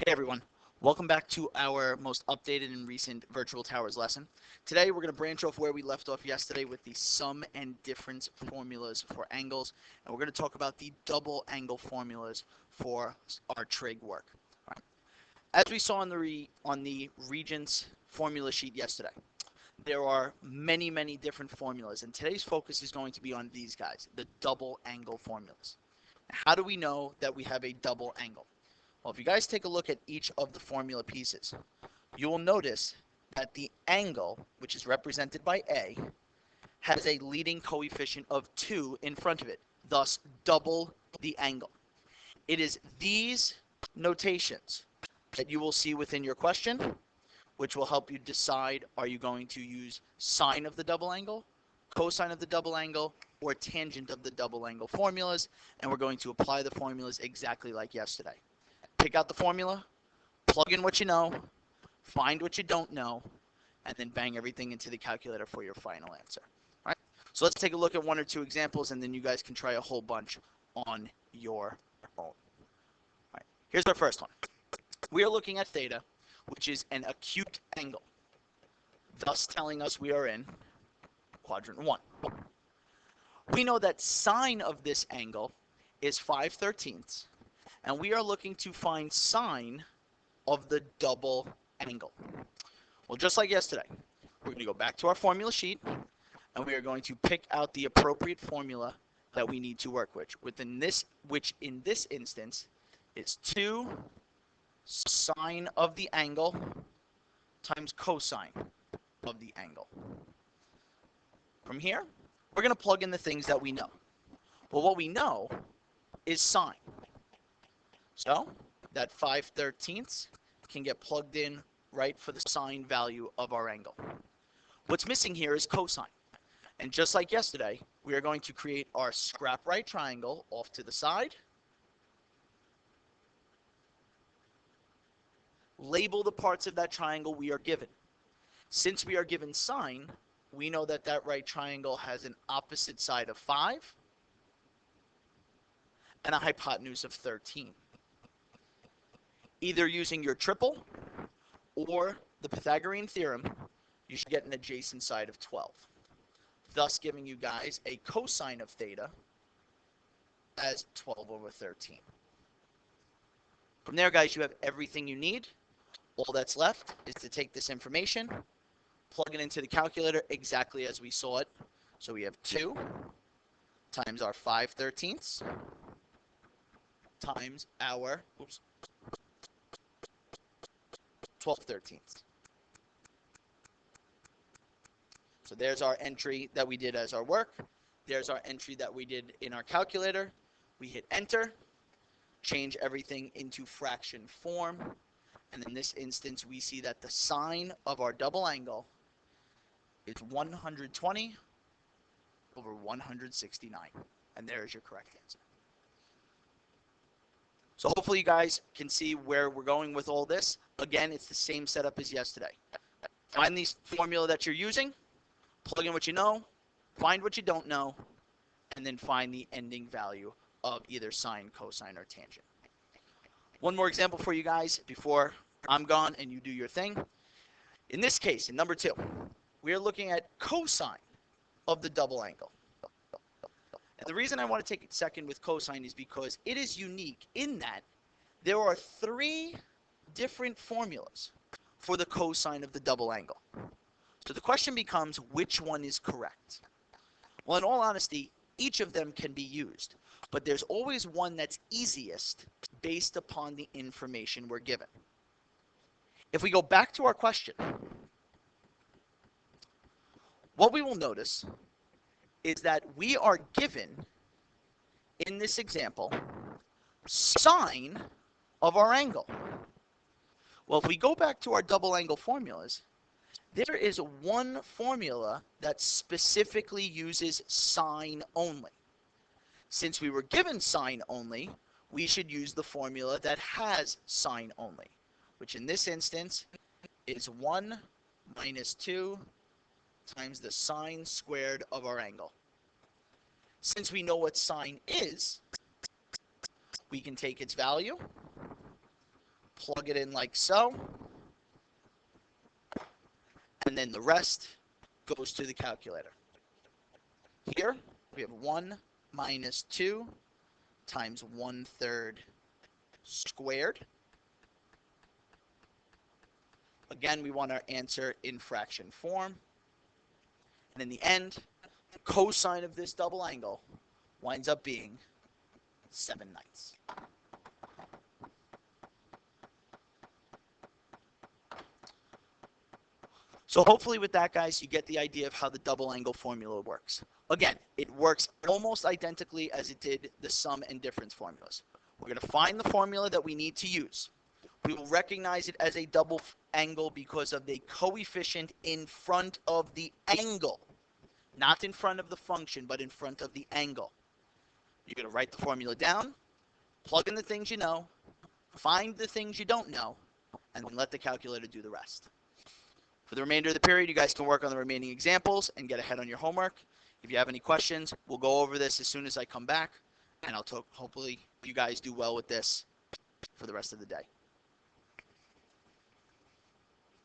Hey everyone, welcome back to our most updated and recent Virtual Towers lesson. Today we're going to branch off where we left off yesterday with the sum and difference formulas for angles, and we're going to talk about the double angle formulas for our trig work. All right. As we saw on the Regents formula sheet yesterday, there are many different formulas, and today's focus is going to be on these guys, the double angle formulas. How do we know that we have a double angle? Well, if you guys take a look at each of the formula pieces, you will notice that the angle, which is represented by A, has a leading coefficient of 2 in front of it, thus double the angle. It is these notations that you will see within your question, which will help you decide, are you going to use sine of the double angle, cosine of the double angle, or tangent of the double angle formulas, and we're going to apply the formulas exactly like yesterday. Pick out the formula, plug in what you know, find what you don't know, and then bang everything into the calculator for your final answer. All right. So let's take a look at one or two examples, and then you guys can try a whole bunch on your own. All right. Here's our first one. We are looking at theta, which is an acute angle, thus telling us we are in quadrant 1. We know that sine of this angle is 5/13, and we are looking to find sine of the double angle. Well, just like yesterday, we're going to go back to our formula sheet, and we are going to pick out the appropriate formula that we need to work with, which in this instance is 2 sine of the angle times cosine of the angle. From here, we're going to plug in the things that we know. Well, what we know is sine. So that 5/13 can get plugged in right for the sine value of our angle. What's missing here is cosine. And just like yesterday, we are going to create our scrap right triangle off to the side, label the parts of that triangle we are given. Since we are given sine, we know that that right triangle has an opposite side of 5 and a hypotenuse of 13. Either using your triple or the Pythagorean theorem, you should get an adjacent side of 12, thus giving you guys a cosine of theta as 12/13. From there, guys, you have everything you need. All that's left is to take this information, plug it into the calculator exactly as we saw it. So we have 2 times our 5/13 times our 12/13. So there's our entry that we did as our work. There's our entry that we did in our calculator. We hit enter, change everything into fraction form, and in this instance we see that the sine of our double angle is 120/169, and there is your correct answer. So hopefully you guys can see where we're going with all this. Again, it's the same setup as yesterday. Find the formula that you're using, plug in what you know, find what you don't know, and then find the ending value of either sine, cosine, or tangent. One more example for you guys before I'm gone and you do your thing. In this case, in number 2, we are looking at cosine of the double angle. And the reason I want to take a second with cosine is because it is unique in that there are 3 different formulas for the cosine of the double angle. So the question becomes, which one is correct? Well, in all honesty, each of them can be used, but there's always one that's easiest based upon the information we're given. If we go back to our question, what we will notice is that we are given, in this example, sine of our angle. Well, if we go back to our double angle formulas, there is one formula that specifically uses sine only. Since we were given sine only, we should use the formula that has sine only, which in this instance is 1 minus 2 times the sine squared of our angle. Since we know what sine is, we can take its value, plug it in like so, and then the rest goes to the calculator. Here, we have 1 minus 2 times 1/3 squared. Again, we want our answer in fraction form. And in the end, the cosine of this double angle winds up being 7/9. So hopefully with that, guys, you get the idea of how the double angle formula works. Again, it works almost identically as it did the sum and difference formulas. We're going to find the formula that we need to use. We will recognize it as a double angle because of the coefficient in front of the angle. Not in front of the function, but in front of the angle. You're going to write the formula down, plug in the things you know, find the things you don't know, and then let the calculator do the rest. For the remainder of the period, you guys can work on the remaining examples and get ahead on your homework. If you have any questions, we'll go over this as soon as I come back, and I'll talk. Hopefully, you guys do well with this for the rest of the day.